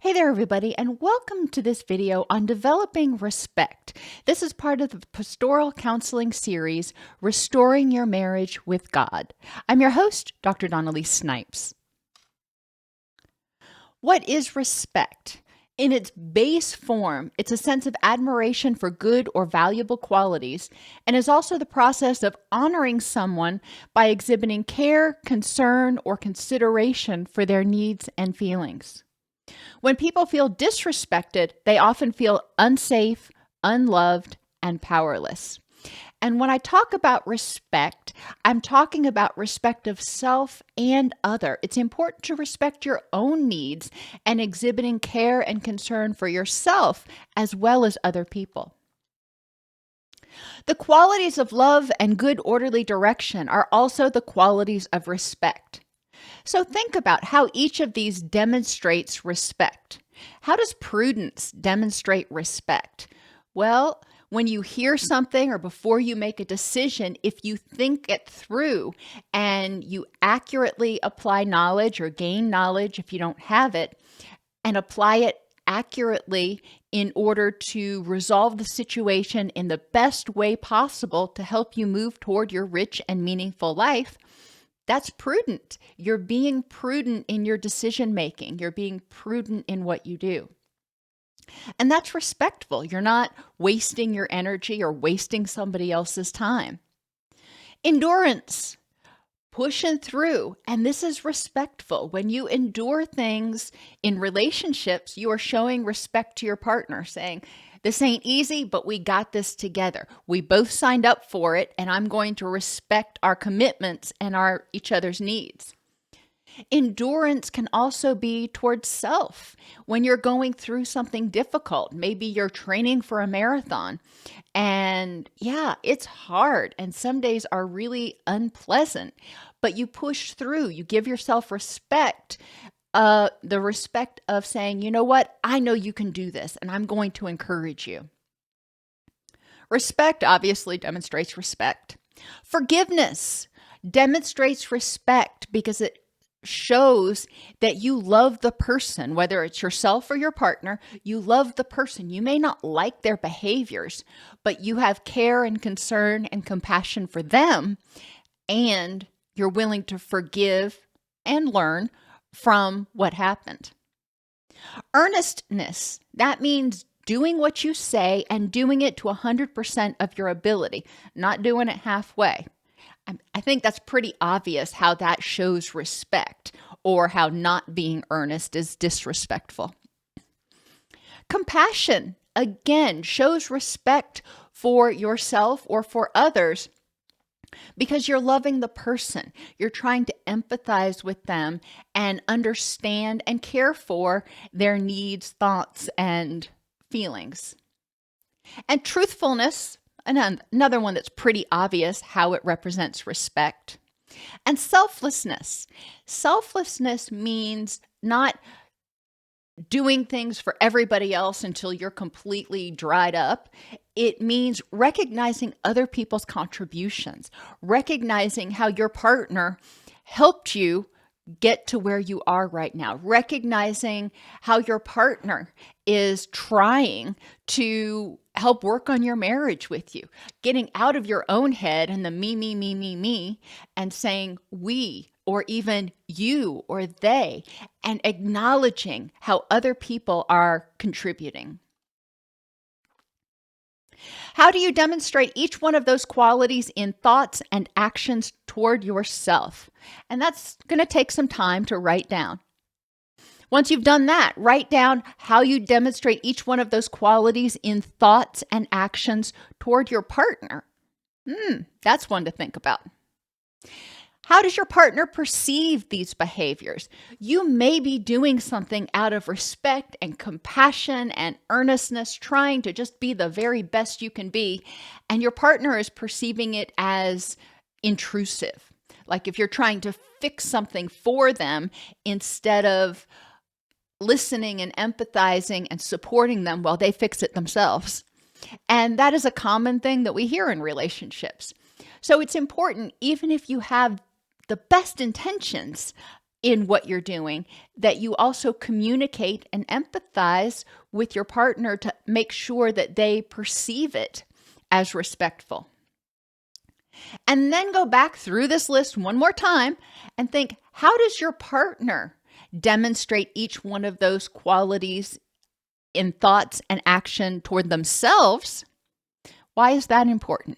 Hey there, everybody, and welcome to this video on developing respect. This is part of the Pastoral Counseling series, Restoring Your Marriage with God. I'm your host, Dr. Elise Snipes. What is respect? In its base form, it's a sense of admiration for good or valuable qualities, and is also the process of honoring someone by exhibiting care, concern, or consideration for their needs and feelings. When people feel disrespected, they often feel unsafe, unloved, and powerless. And when I talk about respect, I'm talking about respect of self and other. It's important to respect your own needs and exhibiting care and concern for yourself as well as other people. The qualities of love and good orderly direction are also the qualities of respect. So think about how each of these demonstrates respect. How does prudence demonstrate respect? Well, when you hear something or before you make a decision, if you think it through and you accurately apply knowledge or gain knowledge if you don't have it, and apply it accurately in order to resolve the situation in the best way possible to help you move toward your rich and meaningful life, that's prudent. You're being prudent in your decision making. You're being prudent in what you do. And that's respectful. You're not wasting your energy or wasting somebody else's time. Endurance, pushing through. And this is respectful. When you endure things in relationships, you are showing respect to your partner, saying, this ain't easy, but we got this together. We both signed up for it, and I'm going to respect our commitments and each other's needs. Endurance can also be towards self. When you're going through something difficult, maybe you're training for a marathon, and it's hard, and some days are really unpleasant, but you push through. You give yourself respect. The respect of saying, you know what, I know you can do this, and I'm going to encourage you. Respect obviously demonstrates respect. Forgiveness demonstrates respect because it shows that you love the person, whether it's yourself or your partner. You love the person. You may not like their behaviors, but you have care and concern and compassion for them, and you're willing to forgive and learn from what happened. Earnestness, that means doing what you say and doing it to 100% of your ability, not doing it halfway. I think that's pretty obvious how that shows respect, or how not being earnest is disrespectful. Compassion, again, shows respect for yourself or for others, because you're loving the person. You're trying to empathize with them and understand and care for their needs, thoughts, and feelings. And truthfulness, another one that's pretty obvious how it represents respect. And selflessness. Selflessness means not doing things for everybody else until you're completely dried up. It means recognizing other people's contributions, recognizing how your partner helped you get to where you are right now, recognizing how your partner is trying to help work on your marriage with you, getting out of your own head and the me, and saying we, or even you or they, and acknowledging how other people are contributing. How do you demonstrate each one of those qualities in thoughts and actions toward yourself? And that's going to take some time to write down. Once you've done that, write down how you demonstrate each one of those qualities in thoughts and actions toward your partner. That's one to think about. How does your partner perceive these behaviors? You may be doing something out of respect and compassion and earnestness, trying to just be the very best you can be, and your partner is perceiving it as intrusive. Like if you're trying to fix something for them instead of listening and empathizing and supporting them while they fix it themselves. And that is a common thing that we hear in relationships. So it's important, even if you have the best intentions, in what you're doing, that you also communicate and empathize with your partner to make sure that they perceive it as respectful. And then go back through this list one more time and think, how does your partner demonstrate each one of those qualities in thoughts and action toward themselves? Why is that important?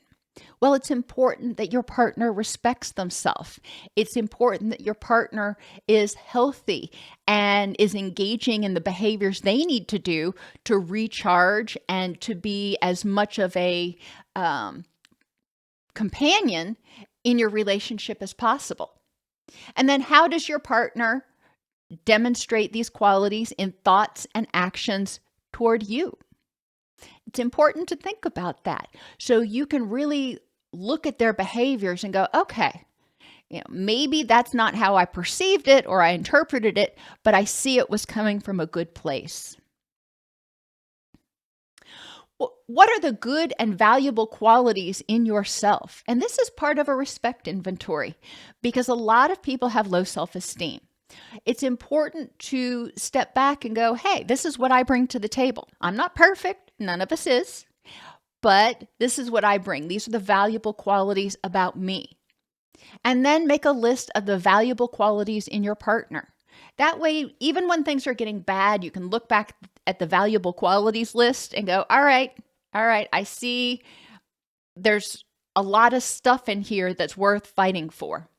Well, it's important that your partner respects themselves. It's important that your partner is healthy and is engaging in the behaviors they need to do to recharge and to be as much of a companion in your relationship as possible. And then how does your partner demonstrate these qualities in thoughts and actions toward you? It's important to think about that so you can really look at their behaviors and go, okay, maybe that's not how I perceived it or I interpreted it, but I see it was coming from a good place. What are the good and valuable qualities in yourself? And this is part of a respect inventory because a lot of people have low self-esteem. It's important to step back and go, hey, this is what I bring to the table. I'm not perfect. None of us is. But this is what I bring. These are the valuable qualities about me. And then make a list of the valuable qualities in your partner. That way, even when things are getting bad, you can look back at the valuable qualities list and go, all right, I see there's a lot of stuff in here that's worth fighting for.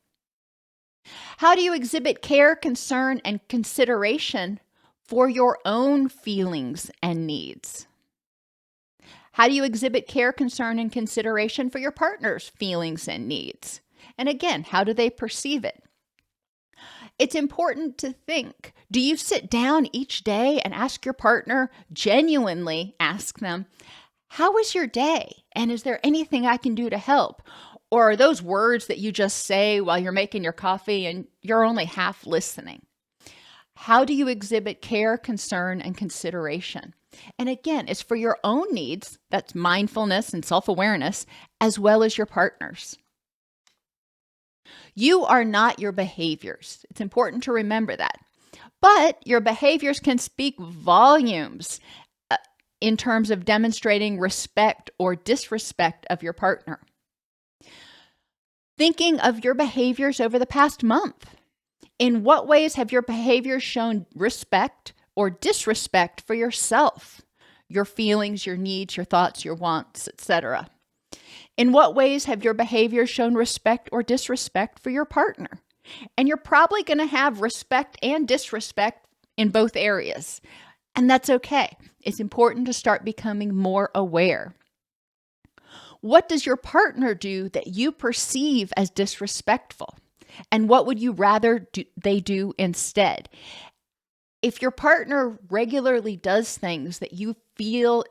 How do you exhibit care, concern, and consideration for your own feelings and needs? How do you exhibit care, concern, and consideration for your partner's feelings and needs? And again, how do they perceive it? It's important to think, do you sit down each day and ask your partner, genuinely ask them, how was your day? And is there anything I can do to help? Or are those words that you just say while you're making your coffee and you're only half listening? How do you exhibit care, concern, and consideration? And again, it's for your own needs, that's mindfulness and self-awareness, as well as your partner's. You are not your behaviors. It's important to remember that. But your behaviors can speak volumes in terms of demonstrating respect or disrespect of your partner. Thinking of your behaviors over the past month. In what ways have your behaviors shown respect or disrespect for yourself, your feelings, your needs, your thoughts, your wants, etc.? In what ways have your behaviors shown respect or disrespect for your partner? And you're probably going to have respect and disrespect in both areas. And that's okay. It's important to start becoming more aware. What does your partner do that you perceive as disrespectful? And what would you rather they do instead? If your partner regularly does things that you feel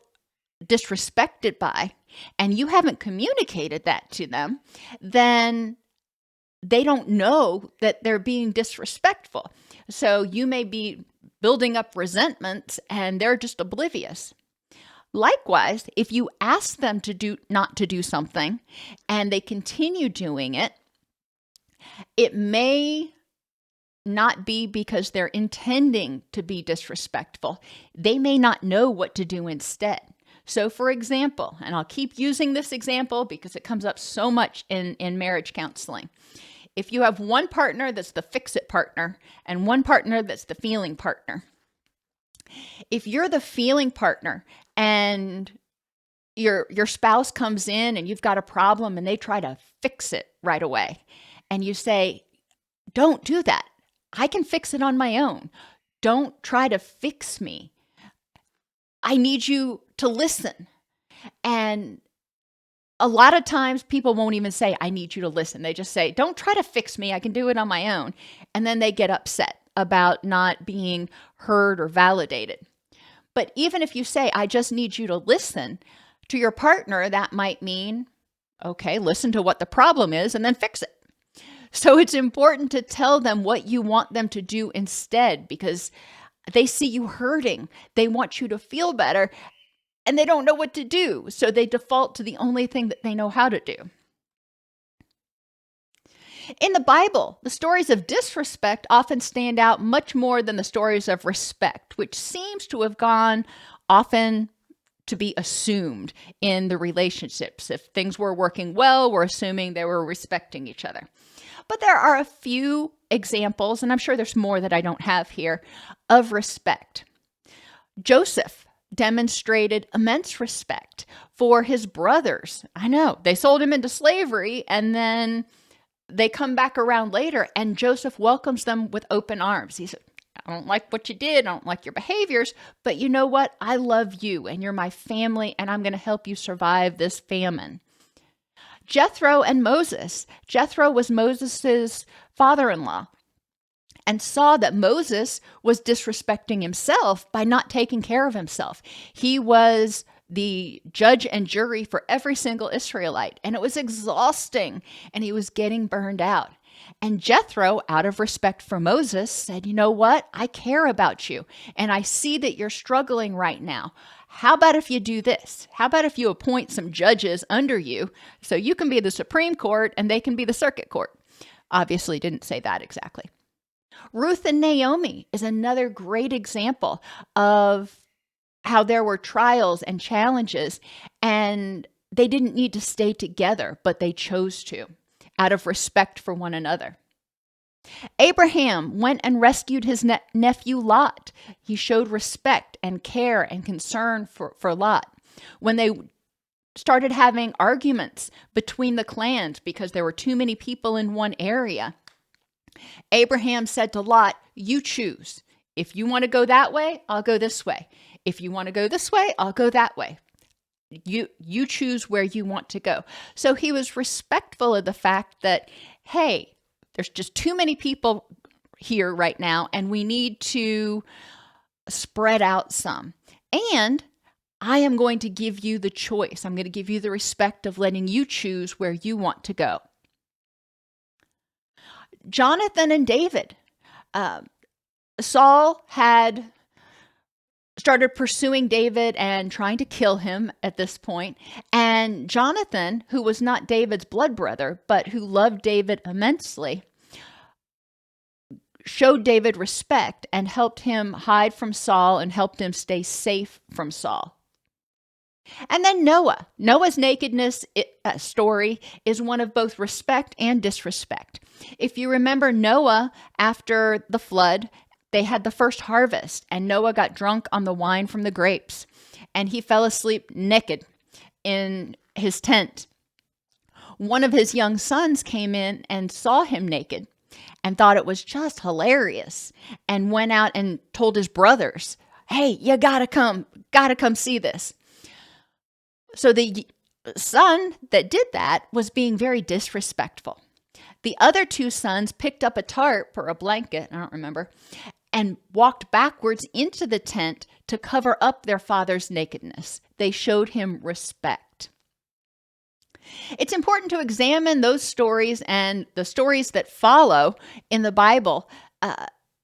disrespected by, and you haven't communicated that to them, then they don't know that they're being disrespectful. So you may be building up resentment and they're just oblivious. Likewise, if you ask them not to do something and they continue doing it, it may not be because they're intending to be disrespectful. They may not know what to do instead. So for example, and I'll keep using this example because it comes up so much in marriage counseling. If you have one partner that's the fix-it partner and one partner that's the feeling partner. If you're the feeling partner and your spouse comes in and you've got a problem and they try to fix it right away, and you say, don't do that. I can fix it on my own. Don't try to fix me. I need you to listen. And a lot of times people won't even say, I need you to listen. They just say, don't try to fix me. I can do it on my own. And then they get upset about not being heard or validated. But even if you say, I just need you to listen to your partner, that might mean, okay, listen to what the problem is and then fix it. So it's important to tell them what you want them to do instead because they see you hurting. They want you to feel better and they don't know what to do. So they default to the only thing that they know how to do. In the Bible, the stories of disrespect often stand out much more than the stories of respect, which seems to have gone often to be assumed in the relationships. If things were working well, we're assuming they were respecting each other. But there are a few examples, and I'm sure there's more that I don't have here, of respect. Joseph demonstrated immense respect for his brothers. I know, they sold him into slavery, and then they come back around later, and Joseph welcomes them with open arms. He said, I don't like what you did. I don't like your behaviors, but you know what? I love you, and you're my family, and I'm going to help you survive this famine. Jethro and Moses. Jethro was Moses' father-in-law and saw that Moses was disrespecting himself by not taking care of himself. He was the judge and jury for every single Israelite, and it was exhausting, and he was getting burned out. And Jethro, out of respect for Moses, said, you know what? I care about you, and I see that you're struggling right now. How about if you do this? How about if you appoint some judges under you so you can be the Supreme Court and they can be the Circuit Court? Obviously didn't say that exactly. Ruth and Naomi is another great example of how there were trials and challenges, and they didn't need to stay together, but they chose to, out of respect for one another. Abraham went and rescued his nephew Lot. He showed respect and care and concern for Lot. When they started having arguments between the clans because there were too many people in one area, Abraham said to Lot, you choose. If you want to go that way, I'll go this way. If you want to go this way, I'll go that way. You choose where you want to go. So he was respectful of the fact that, hey, there's just too many people here right now, and we need to spread out some. And I am going to give you the choice. I'm going to give you the respect of letting you choose where you want to go. Jonathan and David. Saul had started pursuing David and trying to kill him at this point. And Jonathan, who was not David's blood brother, but who loved David immensely, showed David respect and helped him hide from Saul and helped him stay safe from Saul. And then Noah. Noah's nakedness story is one of both respect and disrespect. If you remember Noah, after the flood, they had the first harvest, and Noah got drunk on the wine from the grapes, and he fell asleep naked in his tent. One of his young sons came in and saw him naked and thought it was just hilarious and went out and told his brothers, hey, you gotta come see this. So the son that did that was being very disrespectful. The other two sons picked up a tarp or a blanket, I don't remember, and walked backwards into the tent to cover up their father's nakedness. They showed him respect. It's important to examine those stories and the stories that follow in the Bible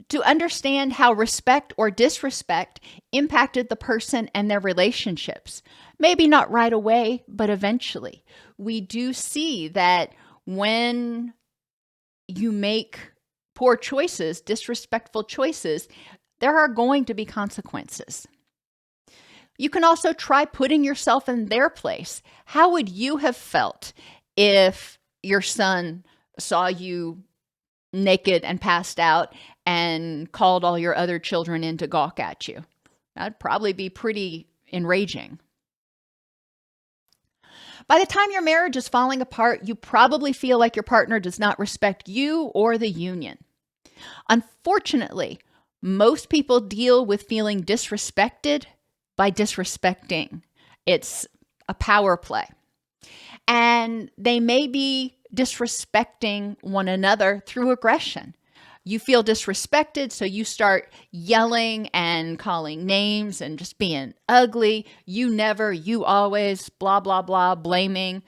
to understand how respect or disrespect impacted the person and their relationships. Maybe not right away, but eventually. We do see that when you make poor choices, disrespectful choices, there are going to be consequences. You can also try putting yourself in their place. How would you have felt if your son saw you naked and passed out and called all your other children in to gawk at you? That'd probably be pretty enraging. By the time your marriage is falling apart, you probably feel like your partner does not respect you or the union. Unfortunately, most people deal with feeling disrespected by disrespecting. It's a power play. And they may be disrespecting one another through aggression. You feel disrespected, so you start yelling and calling names and just being ugly. You never, you always, blah, blah, blah, blaming.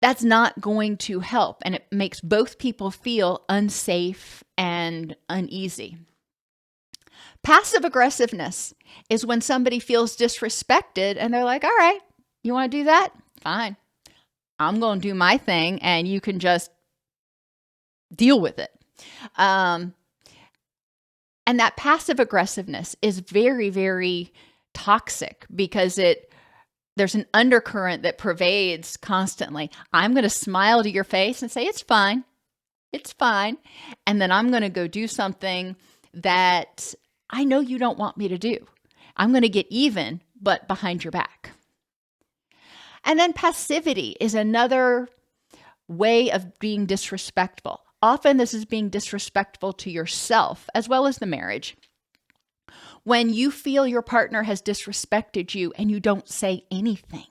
That's not going to help, and it makes both people feel unsafe and uneasy. Passive aggressiveness is when somebody feels disrespected and they're like, all right, you want to do that? Fine. I'm going to do my thing, and you can just deal with it. And that passive aggressiveness is very, very toxic because there's an undercurrent that pervades constantly. I'm going to smile to your face and say, it's fine. It's fine. And then I'm going to go do something that I know you don't want me to do. I'm going to get even, but behind your back. And then passivity is another way of being disrespectful. Often this is being disrespectful to yourself as well as the marriage. When you feel your partner has disrespected you and you don't say anything.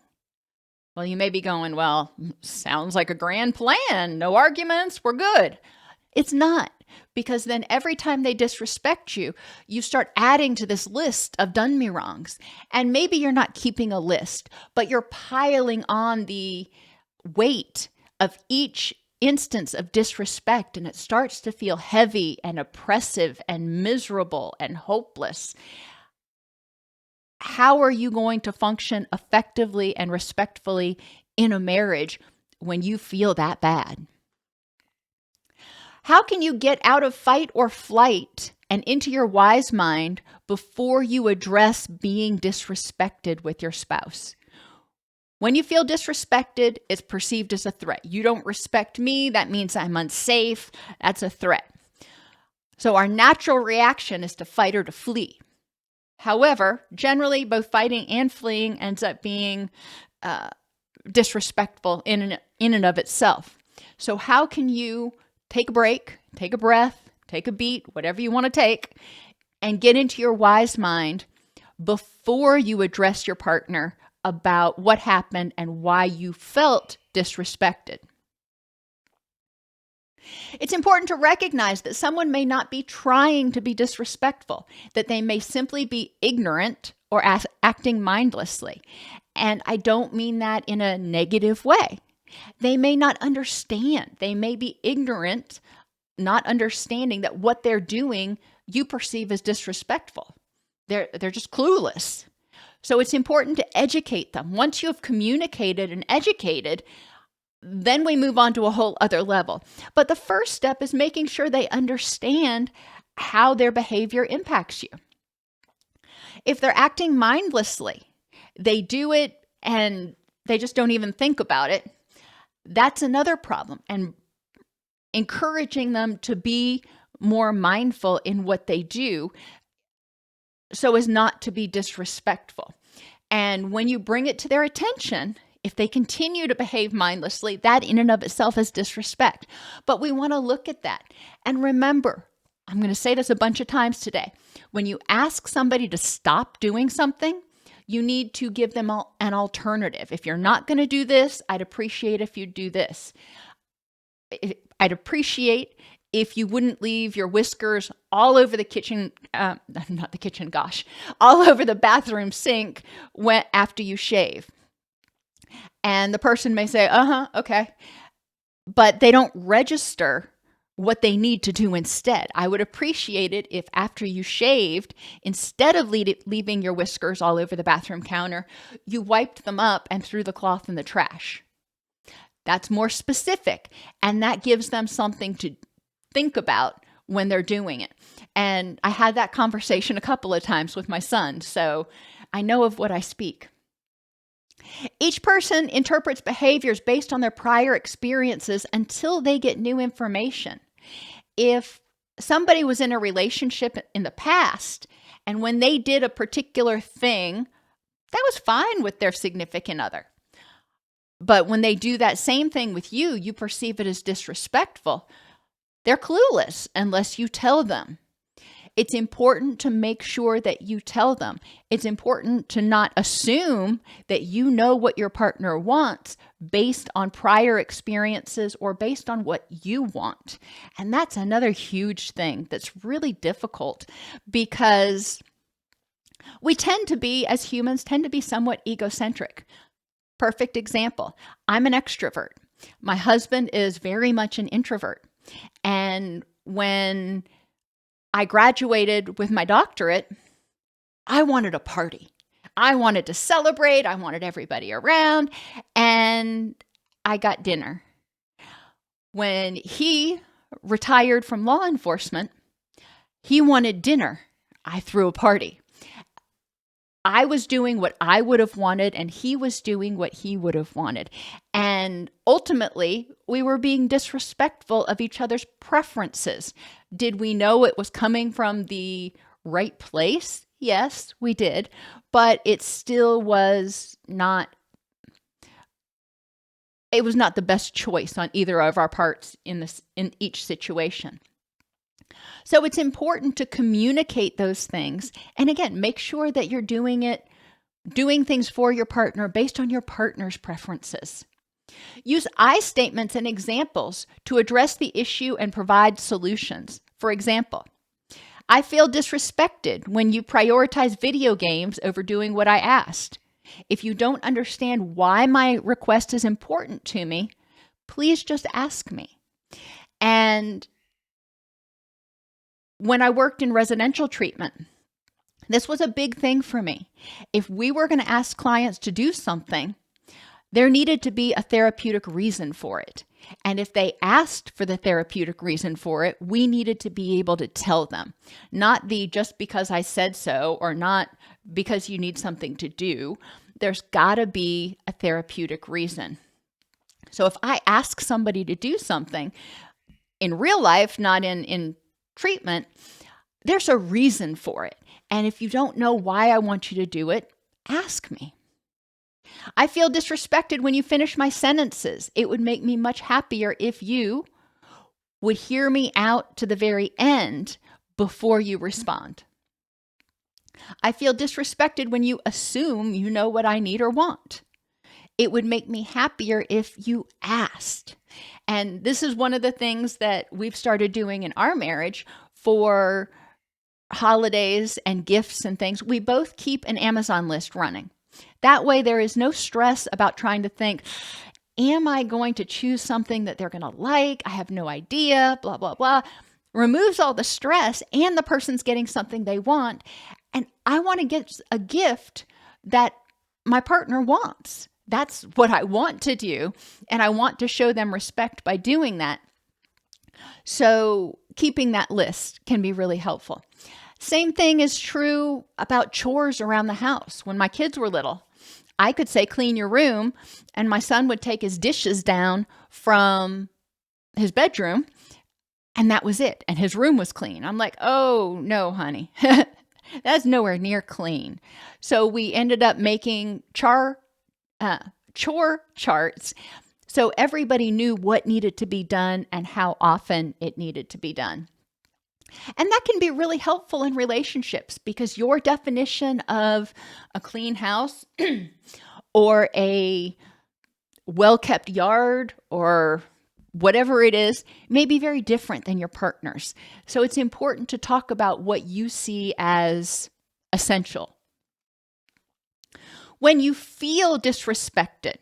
Well, you may be going, well, sounds like a grand plan. No arguments. We're good. It's not, because then every time they disrespect you, you start adding to this list of done me wrongs. And maybe you're not keeping a list, but you're piling on the weight of each instance of disrespect, and it starts to feel heavy and oppressive and miserable and hopeless. How are you going to function effectively and respectfully in a marriage when you feel that bad? How can you get out of fight or flight and into your wise mind before you address being disrespected with your spouse? When you feel disrespected, it's perceived as a threat. You don't respect me, that means I'm unsafe. That's a threat. So our natural reaction is to fight or to flee. However, generally, both fighting and fleeing ends up being disrespectful in and of itself. So how can you take a break, take a breath, take a beat, whatever you want to take, and get into your wise mind before you address your partner about what happened and why you felt disrespected? It's important to recognize that someone may not be trying to be disrespectful, that they may simply be ignorant or acting mindlessly. And I don't mean that in a negative way. They may not understand. They may be ignorant, not understanding that what they're doing you perceive as disrespectful. They're just clueless. So it's important to educate them. Once you have communicated and educated, then we move on to a whole other level. But the first step is making sure they understand how their behavior impacts you. If they're acting mindlessly, they do it and they just don't even think about it, that's another problem. And encouraging them to be more mindful in what they do so as not to be disrespectful. And when you bring it to their attention, if they continue to behave mindlessly, that in and of itself is disrespect. But we want to look at that. And remember, I'm going to say this a bunch of times today. When you ask somebody to stop doing something, you need to give them an alternative. If you're not going to do this, I'd appreciate if you do this. I'd appreciate if you wouldn't leave your whiskers all over the kitchen, not the kitchen, gosh, all over the bathroom sink after you shave. And the person may say, okay. But they don't register what they need to do instead. I would appreciate it if after you shaved, instead of leaving your whiskers all over the bathroom counter, you wiped them up and threw the cloth in the trash. That's more specific. And that gives them something to think about when they're doing it. And I had that conversation a couple of times with my son, so I know of what I speak. Each person interprets behaviors based on their prior experiences until they get new information. If somebody was in a relationship in the past, and when they did a particular thing, that was fine with their significant other. But when they do that same thing with you, you perceive it as disrespectful. They're clueless unless you tell them. It's important to make sure that you tell them. It's important to not assume that you know what your partner wants based on prior experiences or based on what you want. And that's another huge thing that's really difficult because we tend to be, as humans, tend to be somewhat egocentric. Perfect example. I'm an extrovert. My husband is very much an introvert. And when I graduated with my doctorate, I wanted a party. I wanted to celebrate. I wanted everybody around. And I got dinner. When he retired from law enforcement, he wanted dinner. I threw a party. I was doing what I would have wanted, and he was doing what he would have wanted. And ultimately, we were being disrespectful of each other's preferences. Did we know it was coming from the right place? Yes, we did. But it still was not, it was not the best choice on either of our parts in each situation. So it's important to communicate those things. And again, make sure that you're doing things for your partner based on your partner's preferences. Use I statements and examples to address the issue and provide solutions. For example, I feel disrespected when you prioritize video games over doing what I asked. If you don't understand why my request is important to me, please just ask me. And when I worked in residential treatment, this was a big thing for me. If we were going to ask clients to do something, there needed to be a therapeutic reason for it. And if they asked for the therapeutic reason for it, we needed to be able to tell them, not the just because I said so, or not because you need something to do. There's got to be a therapeutic reason. So if I ask somebody to do something in real life, not in treatment, there's a reason for it. And if you don't know why I want you to do it, ask me. I feel disrespected when you finish my sentences. It would make me much happier if you would hear me out to the very end before you respond. I feel disrespected when you assume you know what I need or want. It would make me happier if you asked. And this is one of the things that we've started doing in our marriage for holidays and gifts and things. We both keep an Amazon list running. That way there is no stress about trying to think, am I going to choose something that they're going to like? I have no idea, blah, blah, blah. Removes all the stress, and the person's getting something they want. And I want to get a gift that my partner wants. That's what I want to do. And I want to show them respect by doing that. So keeping that list can be really helpful. Same thing is true about chores around the house. When my kids were little, I could say, clean your room, and my son would take his dishes down from his bedroom, and that was it. And his room was clean. I'm like, oh, no, honey. That's nowhere near clean. So we ended up making chore charts so everybody knew what needed to be done and how often it needed to be done. And that can be really helpful in relationships, because your definition of a clean house or a well-kept yard or whatever it is may be very different than your partner's. So it's important to talk about what you see as essential. When you feel disrespected,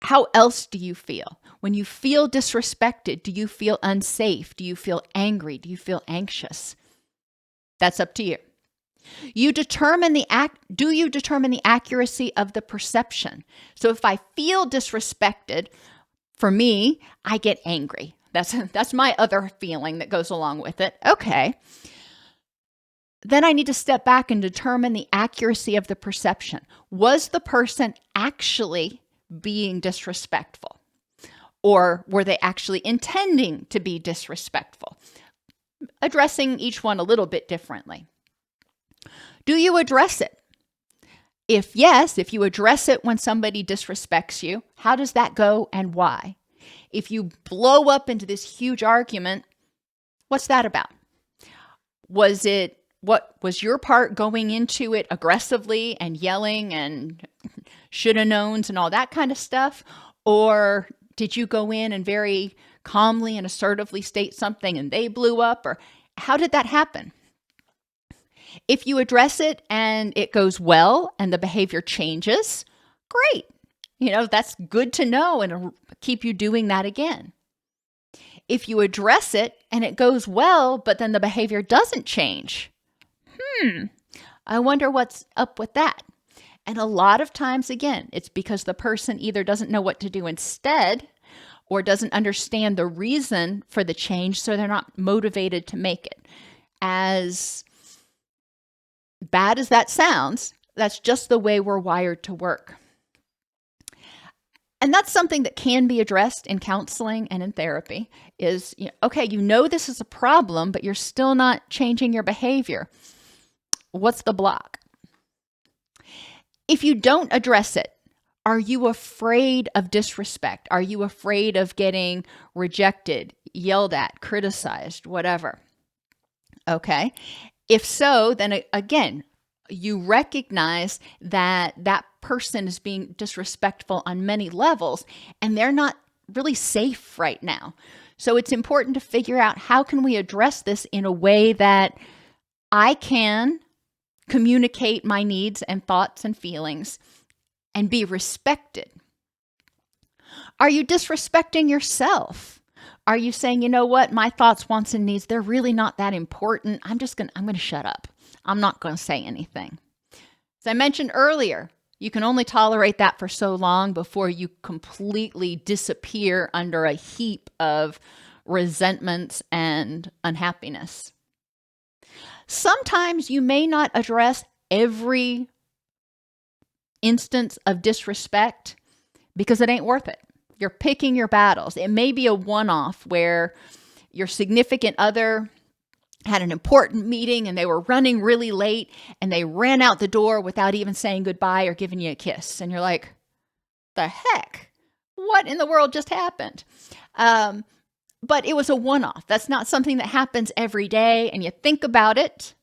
how else do you feel? When you feel disrespected, do you feel unsafe? Do you feel angry? Do you feel anxious? That's up to you. Do you determine the accuracy of the perception? So if I feel disrespected, for me, I get angry. That's my other feeling that goes along with it. Okay. Then I need to step back and determine the accuracy of the perception. Was the person actually being disrespectful? Or were they actually intending to be disrespectful? Addressing each one a little bit differently. Do you address it? If yes, if you address it when somebody disrespects you, how does that go and why? If you blow up into this huge argument, what's that about? What was your part going into it aggressively and yelling and shoulda knowns and all that kind of stuff? Or did you go in and very calmly and assertively state something and they blew up? Or how did that happen? If you address it and it goes well and the behavior changes, great. That's good to know, and it'll keep you doing that again. If you address it and it goes well, but then the behavior doesn't change, I wonder what's up with that. And a lot of times, again, it's because the person either doesn't know what to do instead, or doesn't understand the reason for the change, so they're not motivated to make it. As bad as that sounds, that's just the way we're wired to work. And that's something that can be addressed in counseling and in therapy is, okay, you know this is a problem, but you're still not changing your behavior. What's the block? If you don't address it, are you afraid of disrespect? Are you afraid of getting rejected, yelled at, criticized, whatever? Okay. If so, then again, you recognize that that person is being disrespectful on many levels, and they're not really safe right now. So it's important to figure out, how can we address this in a way that I can communicate my needs and thoughts and feelings and be respected? Are you disrespecting yourself? Are you saying, you know what, my thoughts, wants, and needs, they're really not that important. I'm going to shut up. I'm not going to say anything. As I mentioned earlier, you can only tolerate that for so long before you completely disappear under a heap of resentments and unhappiness. Sometimes you may not address every instance of disrespect because it ain't worth it. You're picking your battles. It may be a one-off where your significant other had an important meeting and they were running really late and they ran out the door without even saying goodbye or giving you a kiss. And you're like, the heck? What in the world just happened? But it was a one-off. That's not something that happens every day. And you think about it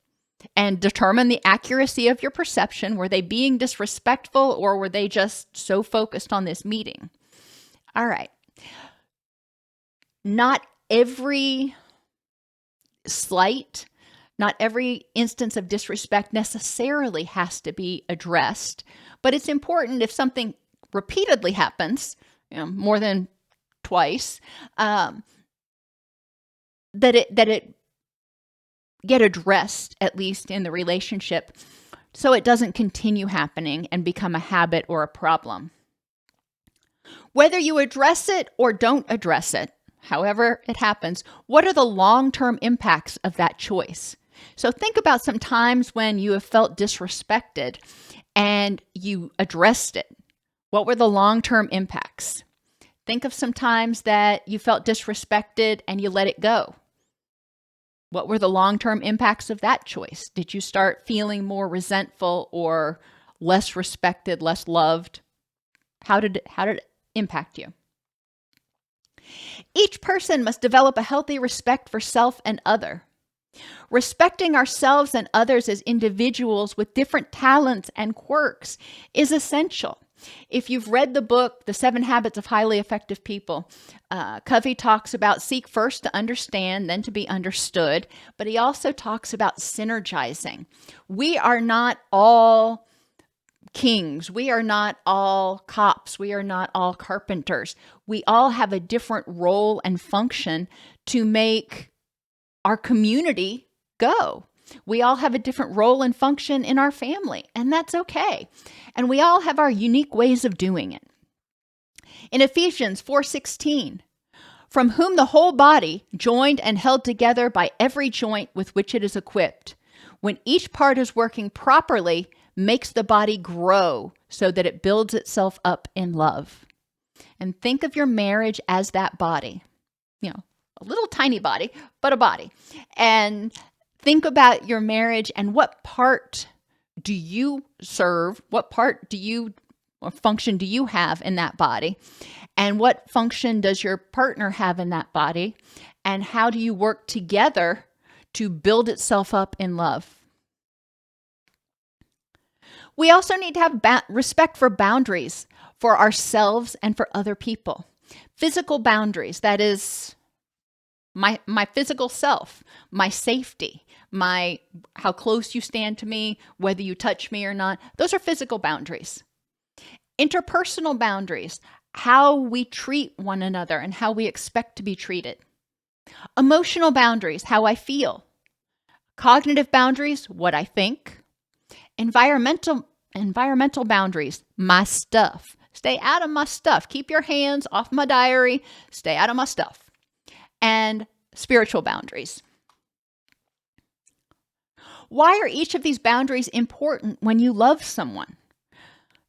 and determine the accuracy of your perception. Were they being disrespectful, or were they just so focused on this meeting? All right. Not every slight, not every instance of disrespect necessarily has to be addressed, but it's important, if something repeatedly happens, more than twice, that it get addressed, at least in the relationship, so it doesn't continue happening and become a habit or a problem. Whether you address it or don't address it, however it happens, what are the long-term impacts of that choice? So think about some times when you have felt disrespected and you addressed it. What were the long-term impacts? Think of some times that you felt disrespected and you let it go. What were the long-term impacts of that choice? Did you start feeling more resentful or less respected, less loved? How did it impact you? Each person must develop a healthy respect for self and other. Respecting ourselves and others as individuals with different talents and quirks is essential. If you've read the book, The 7 Habits of Highly Effective People, Covey talks about seek first to understand, then to be understood, but he also talks about synergizing. We are not all kings. We are not all cops. We are not all carpenters. We all have a different role and function to make our community go. We all have a different role and function in our family, and that's okay. And we all have our unique ways of doing it. In Ephesians 4:16, from whom the whole body, joined and held together by every joint with which it is equipped, when each part is working properly, makes the body grow so that it builds itself up in love. And think of your marriage as that body, a little tiny body, but a body. And think about your marriage and what part do you serve? What part or function do you have in that body? And what function does your partner have in that body? And how do you work together to build itself up in love? We also need to have respect for boundaries for ourselves and for other people. Physical boundaries, that is my physical self, my safety, how close you stand to me, whether you touch me or not. Those are physical boundaries. Interpersonal boundaries, how we treat one another and how we expect to be treated. Emotional boundaries, how I feel. Cognitive boundaries, what I think. Environmental boundaries, my stuff, Stay out of my stuff. Keep your hands off my diary. Stay out of my stuff. And spiritual boundaries. Why are each of these boundaries important when you love someone?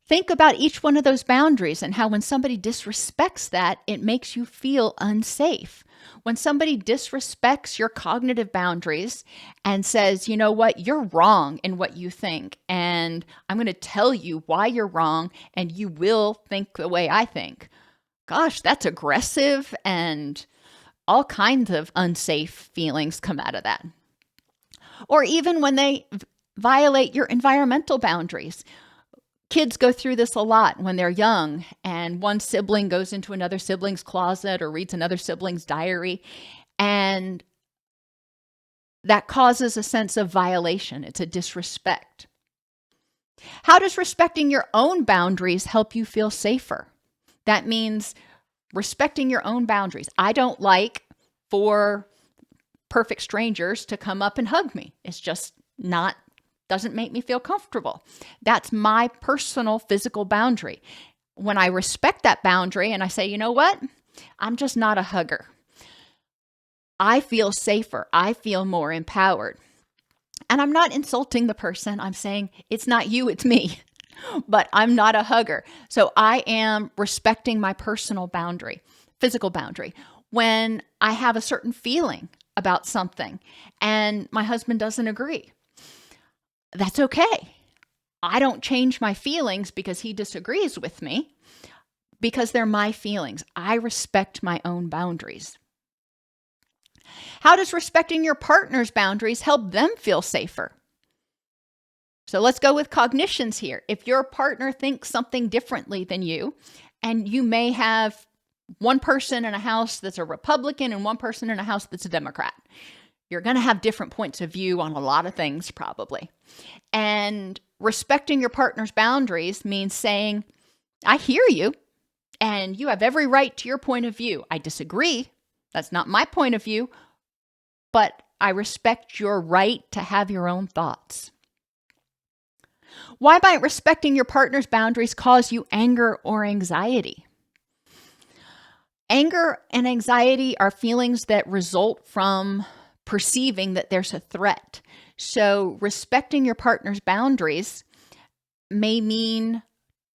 Think about each one of those boundaries and how when somebody disrespects that, it makes you feel unsafe. When somebody disrespects your cognitive boundaries and says, you know what, you're wrong in what you think, and I'm going to tell you why you're wrong, and you will think the way I think. Gosh, that's aggressive, and all kinds of unsafe feelings come out of that. Or even when they violate your environmental boundaries. Kids go through this a lot when they're young, and one sibling goes into another sibling's closet or reads another sibling's diary, and that causes a sense of violation. It's a disrespect. How does respecting your own boundaries help you feel safer? That means respecting your own boundaries. I don't like for perfect strangers to come up and hug me. It's just doesn't make me feel comfortable. That's my personal physical boundary. When I respect that boundary and I say, you know what? I'm just not a hugger. I feel safer. I feel more empowered. And I'm not insulting the person. I'm saying it's not you, it's me. But I'm not a hugger. So I am respecting my personal boundary, physical boundary. When I have a certain feeling about something and my husband doesn't agree, that's okay. I don't change my feelings because he disagrees with me, because they're my feelings. I respect my own boundaries. How does respecting your partner's boundaries help them feel safer? So let's go with cognitions here. If your partner thinks something differently than you, and you may have one person in a house that's a Republican and one person in a house that's a Democrat, you're going to have different points of view on a lot of things, probably. And respecting your partner's boundaries means saying, I hear you, and you have every right to your point of view. I disagree. That's not my point of view, but I respect your right to have your own thoughts. Why might respecting your partner's boundaries cause you anger or anxiety? Anger and anxiety are feelings that result from perceiving that there's a threat. So respecting your partner's boundaries may mean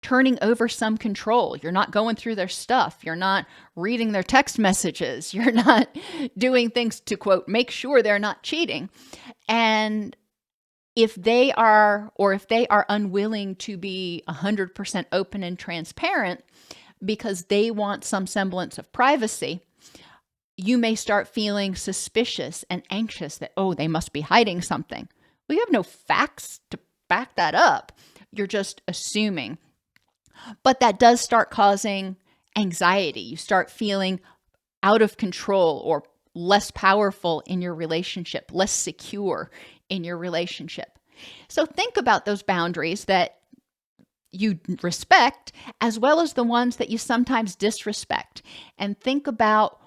turning over some control. You're not going through their stuff. You're not reading their text messages. You're not doing things to, quote, make sure they're not cheating. And if they are unwilling to be 100% open and transparent because they want some semblance of privacy, you may start feeling suspicious and anxious that, oh, they must be hiding something. Well, you have no facts to back that up. You're just assuming. But that does start causing anxiety. You start feeling out of control or less powerful in your relationship, less secure in your relationship. So think about those boundaries that you respect as well as the ones that you sometimes disrespect, and think about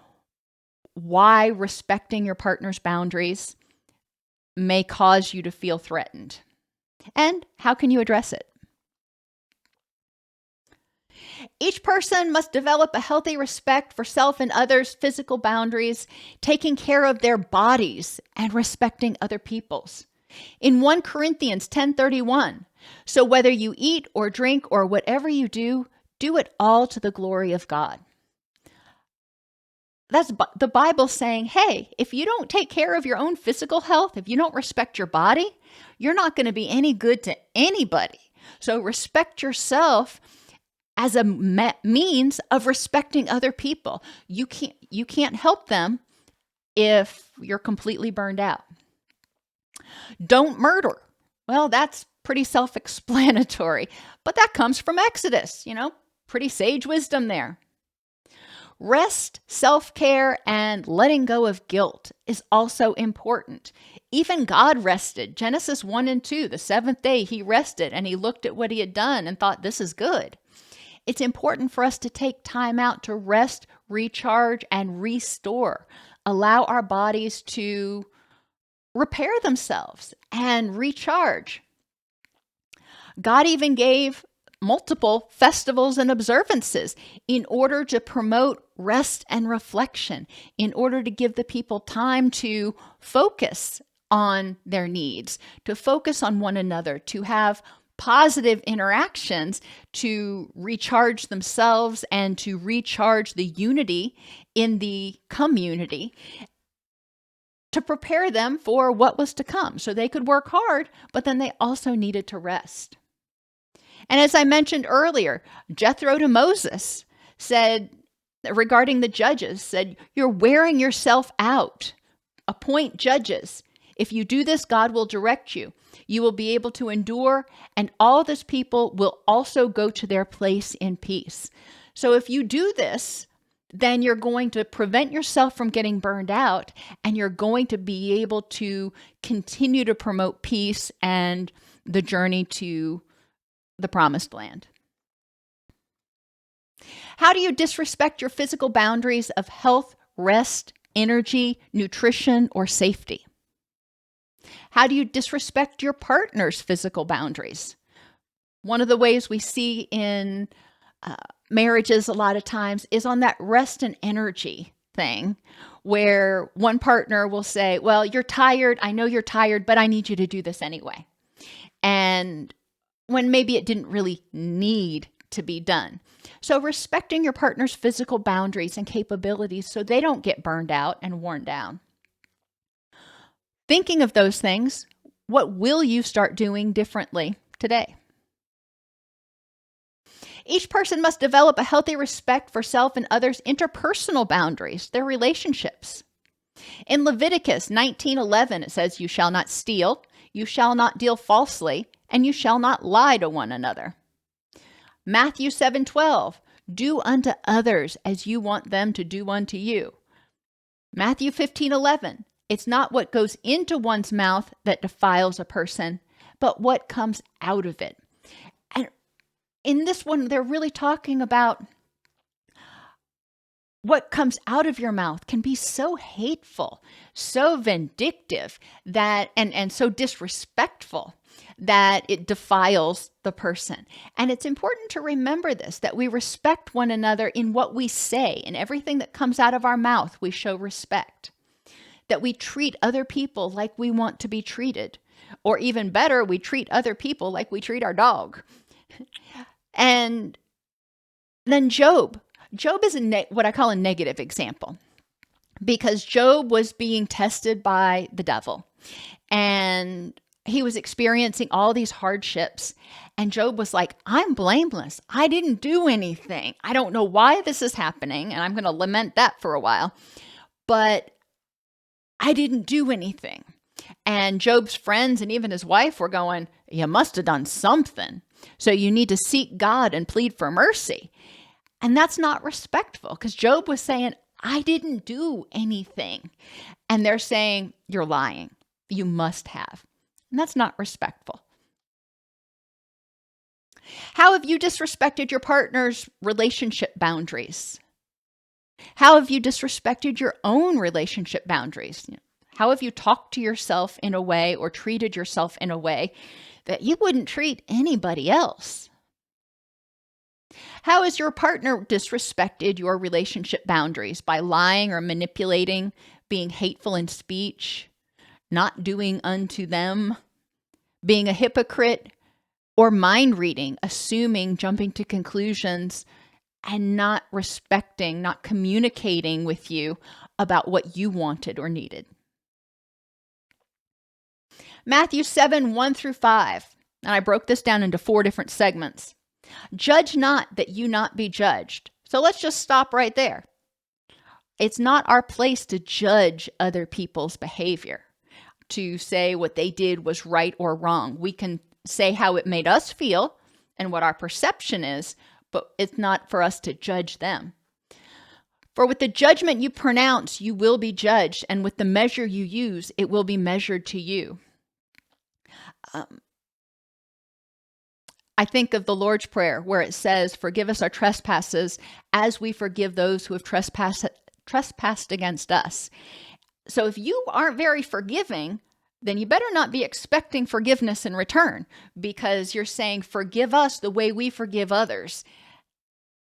why respecting your partner's boundaries may cause you to feel threatened, and how can you address it? Each person must develop a healthy respect for self and others' physical boundaries, taking care of their bodies and respecting other people's. In 1 Corinthians 10:31, so whether you eat or drink or whatever you do, do it all to the glory of God. That's the Bible saying, hey, if you don't take care of your own physical health, if you don't respect your body, you're not going to be any good to anybody. So respect yourself as a means of respecting other people. You can't help them if you're completely burned out. Don't murder. Well, that's pretty self-explanatory, but that comes from Exodus, pretty sage wisdom there. Rest, self-care, and letting go of guilt is also important. Even God rested. Genesis 1 and 2, the seventh day, he rested and he looked at what he had done and thought, this is good. It's important for us to take time out to rest, recharge, and restore. Allow our bodies to repair themselves and recharge. God even gave multiple festivals and observances in order to promote rest and reflection, in order to give the people time to focus on their needs, to focus on one another, to have positive interactions, to recharge themselves and to recharge the unity in the community, to prepare them for what was to come. So they could work hard, but then they also needed to rest. And as I mentioned earlier, Jethro to Moses said, regarding the judges, said, "You're wearing yourself out. Appoint judges. If you do this, God will direct you. You will be able to endure, and all this people will also go to their place in peace." So if you do this, then you're going to prevent yourself from getting burned out, and you're going to be able to continue to promote peace and the journey to the promised land. How do you disrespect your physical boundaries of health, rest, energy, nutrition, or safety? How do you disrespect your partner's physical boundaries? One of the ways we see in marriages a lot of times is on that rest and energy thing, where one partner will say, "Well, you're tired. I know you're tired, but I need you to do this anyway." And when maybe it didn't really need to be done. So respecting your partner's physical boundaries and capabilities so they don't get burned out and worn down. Thinking of those things, what will you start doing differently today? Each person must develop a healthy respect for self and others' interpersonal boundaries, their relationships. In Leviticus 19:11, it says, "You shall not steal, you shall not deal falsely, and you shall not lie to one another." Matthew 7:12, "Do unto others as you want them to do unto you." Matthew 15:11, "It's not what goes into one's mouth that defiles a person, but what comes out of it." And in this one, they're really talking about what comes out of your mouth can be so hateful, so vindictive, that and so disrespectful that it defiles the person. And it's important to remember this, that we respect one another in what we say. In everything that comes out of our mouth, we show respect. That we treat other people like we want to be treated. Or even better, we treat other people like we treat our dog. And then Job. Job is what I call a negative example, because Job was being tested by the devil, and he was experiencing all these hardships. And Job was like, "I'm blameless. I didn't do anything. I don't know why this is happening." And I'm going to lament that for a while, but I didn't do anything. And Job's friends and even his wife were going, "You must have done something. So you need to seek God and plead for mercy." And that's not respectful, because Job was saying, "I didn't do anything." And they're saying, "You're lying. You must have." And that's not respectful. How have you disrespected your partner's relationship boundaries? How have you disrespected your own relationship boundaries? How have you talked to yourself in a way or treated yourself in a way that you wouldn't treat anybody else? How has your partner disrespected your relationship boundaries by lying or manipulating, being hateful in speech, not doing unto them, being a hypocrite, or mind reading, assuming, jumping to conclusions, and not respecting, not communicating with you about what you wanted or needed? Matthew 7:1-5, and I broke this down into 4 different segments. "Judge not that you not be judged." So let's just stop right there. It's not our place to judge other people's behavior, to say what they did was right or wrong. We can say how it made us feel and what our perception is, but it's not for us to judge them. "For with the judgment you pronounce, you will be judged, and with the measure you use, it will be measured to you." I think of the Lord's Prayer, where it says, "Forgive us our trespasses as we forgive those who have trespassed against us." So if you aren't very forgiving, then you better not be expecting forgiveness in return, because you're saying, forgive us the way we forgive others.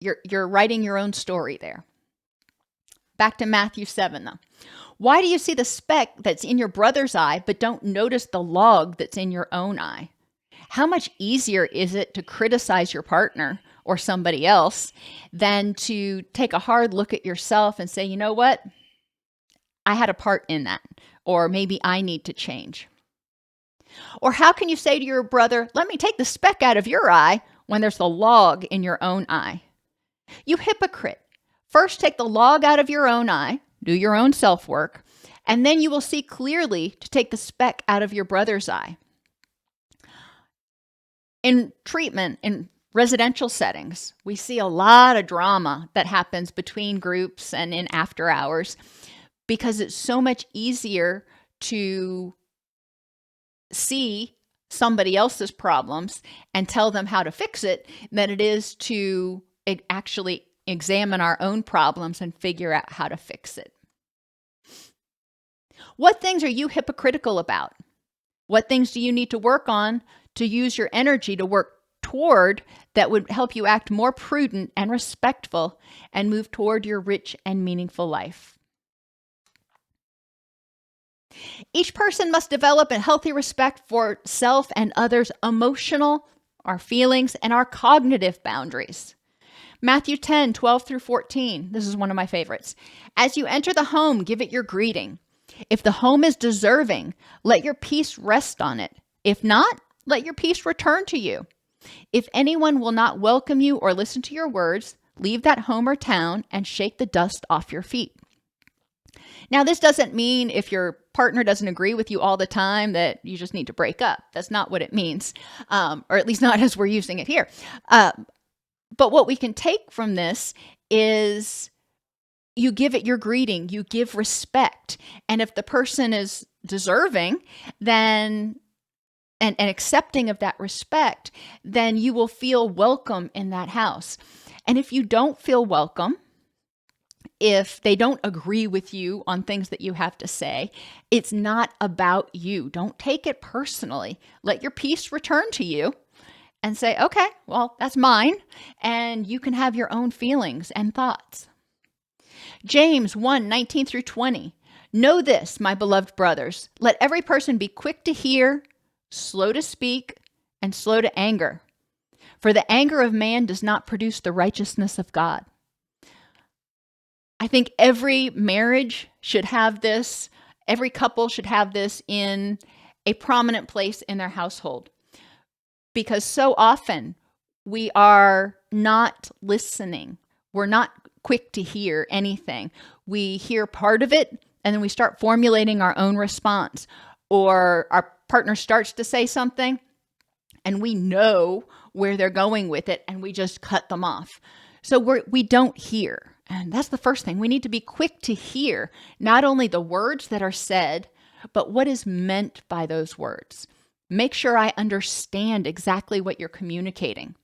You're writing your own story there. Back to Matthew 7, though. Why do you see the speck that's in your brother's eye, but don't notice the log that's in your own eye? How much easier is it to criticize your partner or somebody else than to take a hard look at yourself and say, you know what? I had a part in that, or maybe I need to change. Or how can you say to your brother, let me take the speck out of your eye, when there's the log in your own eye? You hypocrite. First, take the log out of your own eye, do your own self-work, and then you will see clearly to take the speck out of your brother's eye. In treatment, in residential settings, we see a lot of drama that happens between groups and in after hours, because it's so much easier to see somebody else's problems and tell them how to fix it than it is to actually examine our own problems and figure out how to fix it. What things are you hypocritical about? What things do you need to work on to use your energy to work toward that would help you act more prudent and respectful and move toward your rich and meaningful life? Each person must develop a healthy respect for self and others' emotional, our feelings, and our cognitive boundaries. Matthew 10, 12 through 14. This is one of my favorites. As you enter the home, give it your greeting. If the home is deserving, let your peace rest on it. If not, let your peace return to you. If anyone will not welcome you or listen to your words, leave that home or town and shake the dust off your feet. Now, this doesn't mean if your partner doesn't agree with you all the time that you just need to break up. That's not what it means, or at least not as we're using it here. But what we can take from this is you give it your greeting, you give respect. And if the person is deserving, then and accepting of that respect, then you will feel welcome in that house. And if you don't feel welcome, if they don't agree with you on things that you have to say, it's not about you. Don't take it personally. Let your peace return to you and say, okay, well, that's mine. And you can have your own feelings and thoughts. James 1, 19 through 20. Know this, my beloved brothers. Let every person be quick to hear, slow to speak, and slow to anger. For the anger of man does not produce the righteousness of God. I think every marriage should have this. Every couple should have this in a prominent place in their household. Because so often we are not listening. We're not quick to hear anything. We hear part of it and then we start formulating our own response. Or our partner starts to say something and we know where they're going with it and we just cut them off. So we don't hear. And that's the first thing. We need to be quick to hear not only the words that are said, but what is meant by those words. Make sure I understand exactly what you're communicating.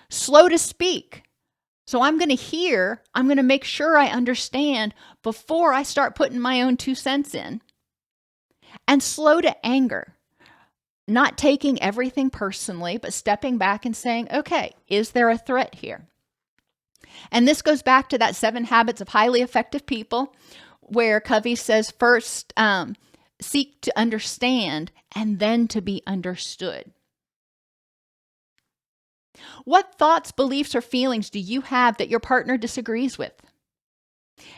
Slow to speak. So I'm going to hear, I'm going to make sure I understand before I start putting my own 2 cents in. And slow to anger. Not taking everything personally, but stepping back and saying, okay, is there a threat here? And this goes back to that 7 Habits of Highly Effective People, where Covey says first, seek to understand and then to be understood. What thoughts, beliefs, or feelings do you have that your partner disagrees with?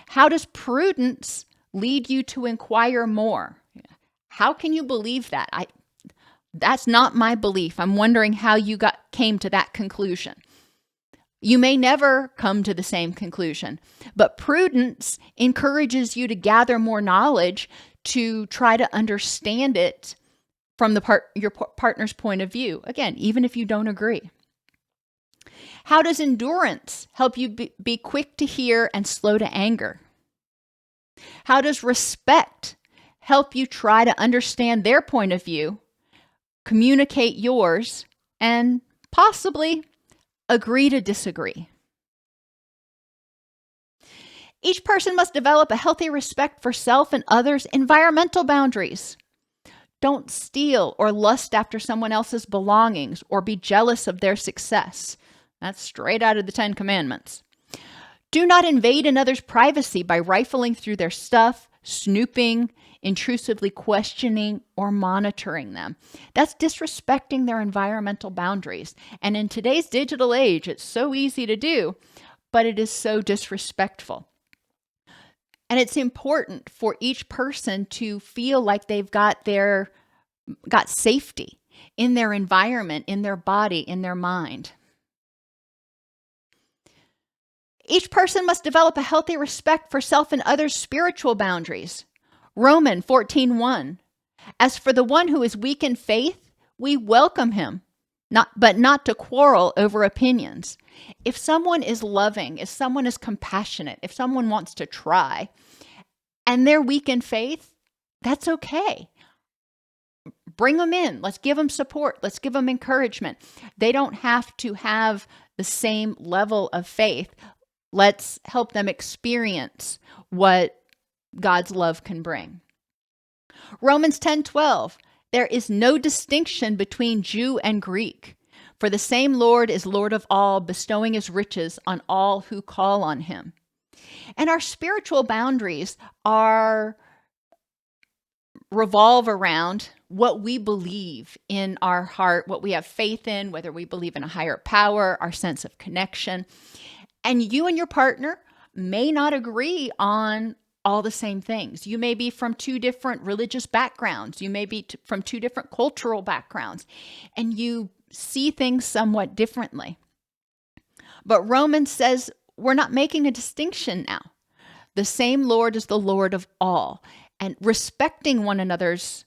How does prudence lead you to inquire more? How can you believe that? That's not my belief. I'm wondering how you came to that conclusion. You may never come to the same conclusion, but prudence encourages you to gather more knowledge to try to understand it from your partner's point of view. Again, even if you don't agree. How does endurance help you be quick to hear and slow to anger? How does respect help you try to understand their point of view, communicate yours, and possibly agree to disagree? Each person must develop a healthy respect for self and others' environmental boundaries. Don't steal or lust after someone else's belongings or be jealous of their success. That's straight out of the 10 Commandments. Do not invade another's privacy by rifling through their stuff, snooping, intrusively questioning, or monitoring them. That's disrespecting their environmental boundaries. And in today's digital age, it's so easy to do, but it is so disrespectful. And it's important for each person to feel like they've got safety in their environment, in their body, in their mind. Each person must develop a healthy respect for self and others' spiritual boundaries. Romans 14:1. As for the one who is weak in faith, we welcome him, but not to quarrel over opinions. If someone is loving, if someone is compassionate, if someone wants to try, and they're weak in faith, that's okay. Bring them in. Let's give them support. Let's give them encouragement. They don't have to have the same level of faith. Let's help them experience what God's love can bring. Romans 10:12. There is no distinction between Jew and Greek, for the same Lord is Lord of all, bestowing his riches on all who call on him. And our spiritual boundaries revolve around what we believe in our heart, what we have faith in, whether we believe in a higher power, our sense of connection. And you and your partner may not agree on all the same things. You may be from two different religious backgrounds. You may be from two different cultural backgrounds, and you see things somewhat differently. But Romans says we're not making a distinction now. The same Lord is the Lord of all, and respecting one another's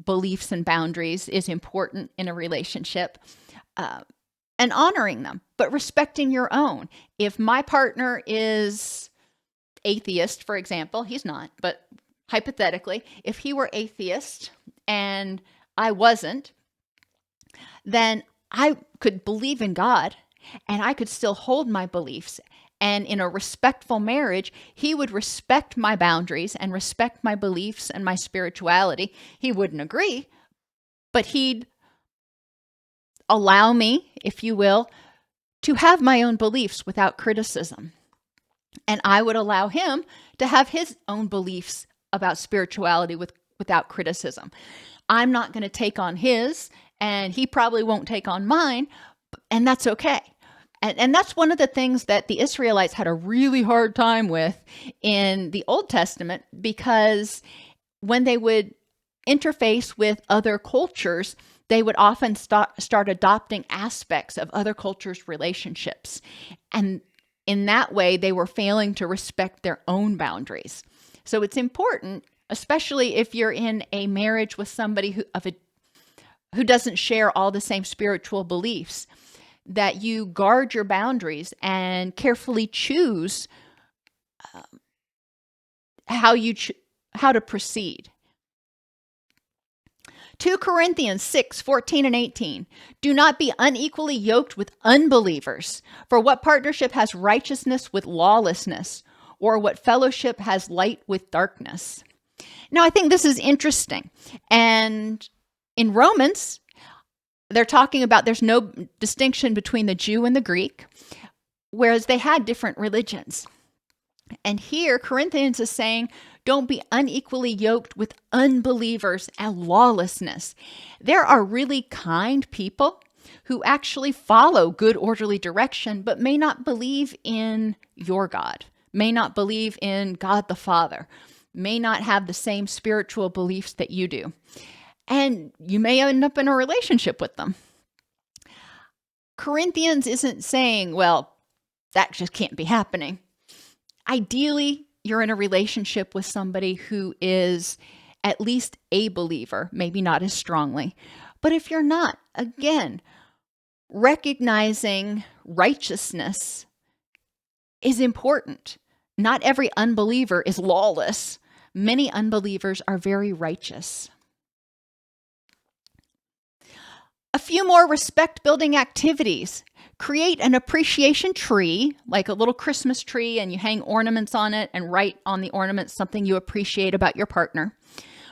beliefs and boundaries is important in a relationship, and honoring them, but respecting your own. If my partner is atheist, for example, he's not, but hypothetically, if he were atheist and I wasn't, then I could believe in God and I could still hold my beliefs. And in a respectful marriage, he would respect my boundaries and respect my beliefs and my spirituality. He wouldn't agree, but he'd allow me, if you will, to have my own beliefs without criticism. And I would allow him to have his own beliefs about spirituality without criticism. I'm not going to take on his, and he probably won't take on mine, and that's okay. And that's one of the things that the Israelites had a really hard time with in the Old Testament, because when they would interface with other cultures, they would often start adopting aspects of other cultures' relationships. And in that way, they were failing to respect their own boundaries. So it's important, especially if you're in a marriage with somebody who doesn't share all the same spiritual beliefs, that you guard your boundaries and carefully choose how to proceed. 2 Corinthians 6:14-18. Do not be unequally yoked with unbelievers. For what partnership has righteousness with lawlessness? Or what fellowship has light with darkness? Now, I think this is interesting. And in Romans, they're talking about there's no distinction between the Jew and the Greek, whereas they had different religions. And here, Corinthians is saying, don't be unequally yoked with unbelievers and lawlessness. There are really kind people who actually follow good, orderly direction, but may not believe in your God, may not believe in God the Father, may not have the same spiritual beliefs that you do. And you may end up in a relationship with them. Corinthians isn't saying, well, that just can't be happening. Ideally, you're in a relationship with somebody who is at least a believer, maybe not as strongly. But if you're not, again, recognizing righteousness is important. Not every unbeliever is lawless. Many unbelievers are very righteous. A few more respect-building activities. Create an appreciation tree, like a little Christmas tree, and you hang ornaments on it and write on the ornaments something you appreciate about your partner.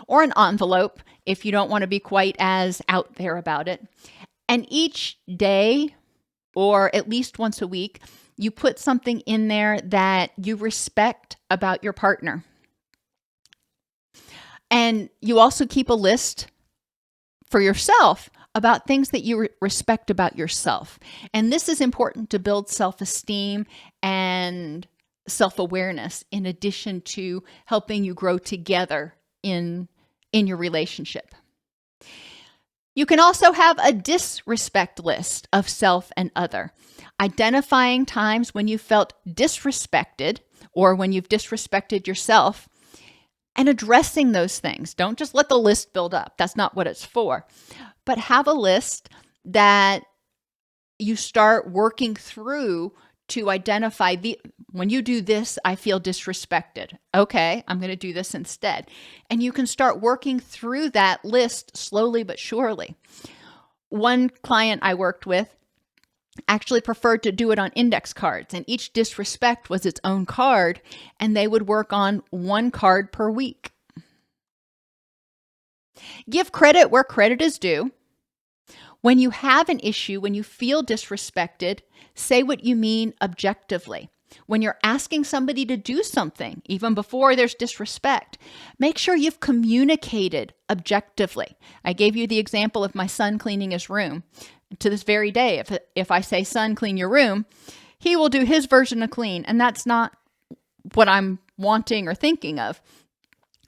or an envelope if you don't want to be quite as out there about it. And each day, or at least once a week, you put something in there that you respect about your partner. And you also keep a list for yourself about things that you respect about yourself. And this is important to build self-esteem and self-awareness, in addition to helping you grow together in your relationship. You can also have a disrespect list of self and other, identifying times when you felt disrespected or when you've disrespected yourself, and addressing those things. Don't just let the list build up. That's not what it's for. But have a list that you start working through to identify when you do this, I feel disrespected. Okay, I'm going to do this instead. And you can start working through that list slowly but surely. One client I worked with actually preferred to do it on index cards, and each disrespect was its own card, and they would work on one card per week. Give credit where credit is due. When you have an issue, when you feel disrespected, say what you mean objectively. When you're asking somebody to do something, even before there's disrespect, make sure you've communicated objectively. I gave you the example of my son cleaning his room. To this very day, if I say, son, clean your room, he will do his version of clean, and that's not what I'm wanting or thinking of.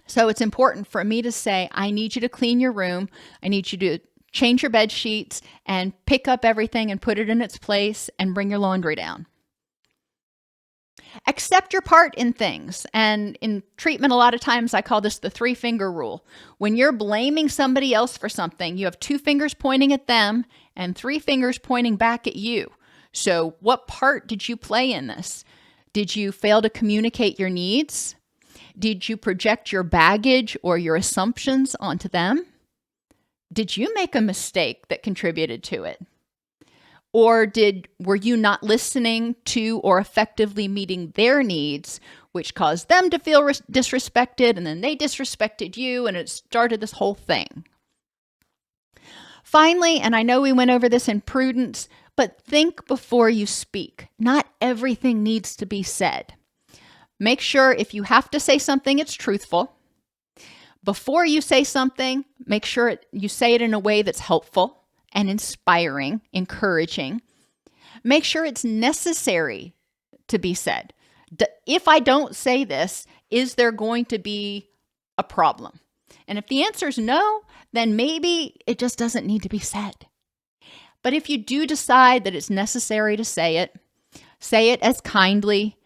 So it's important for me to say, I need you to clean your room. I need you to change your bed sheets and pick up everything and put it in its place and bring your laundry down. Accept your part in things. And in treatment, a lot of times I call this the 3-finger rule. When you're blaming somebody else for something, you have 2 fingers pointing at them and 3 fingers pointing back at you. So what part did you play in this? Did you fail to communicate your needs? Did you project your baggage or your assumptions onto them? Did you make a mistake that contributed to it? Or were you not listening to or effectively meeting their needs, which caused them to feel disrespected, and then they disrespected you, and it started this whole thing? Finally, and I know we went over this in prudence, but think before you speak. Not everything needs to be said. Make sure if you have to say something, it's truthful. Before you say something, make sure you say it in a way that's helpful and inspiring, encouraging. Make sure it's necessary to be said. If I don't say this, is there going to be a problem? And if the answer is no, then maybe it just doesn't need to be said. But if you do decide that it's necessary to say it as kindly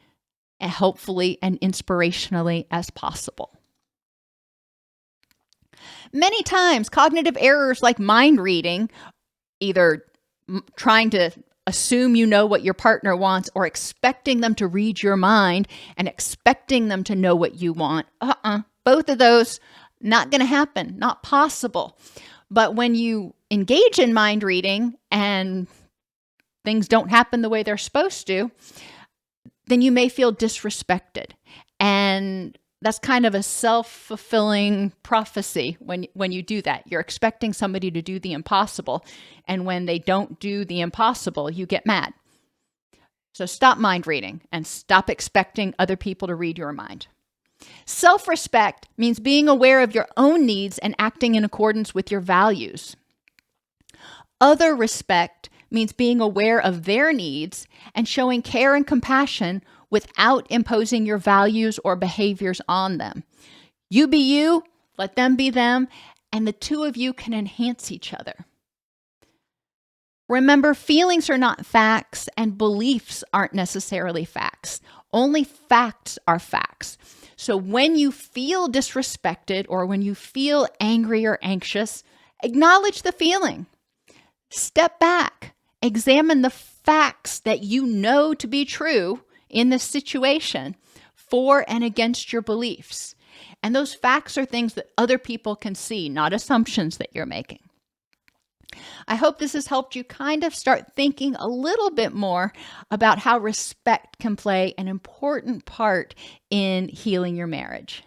and helpfully and inspirationally as possible. Many times, cognitive errors like mind reading, either trying to assume you know what your partner wants or expecting them to read your mind and expecting them to know what you want. Both of those, not going to happen, not possible. But when you engage in mind reading and things don't happen the way they're supposed to, then you may feel disrespected. And that's kind of a self-fulfilling prophecy when you do that. You're expecting somebody to do the impossible, and when they don't do the impossible, you get mad. So stop mind reading and stop expecting other people to read your mind. Self-respect means being aware of your own needs and acting in accordance with your values. Other respect means being aware of their needs and showing care and compassion without imposing your values or behaviors on them. You be you, let them be them, and the two of you can enhance each other. Remember, feelings are not facts, and beliefs aren't necessarily facts. Only facts are facts. So when you feel disrespected or when you feel angry or anxious, acknowledge the feeling. Step back. Examine the facts that you know to be true in this situation for and against your beliefs. And those facts are things that other people can see, not assumptions that you're making. I hope this has helped you kind of start thinking a little bit more about how respect can play an important part in healing your marriage.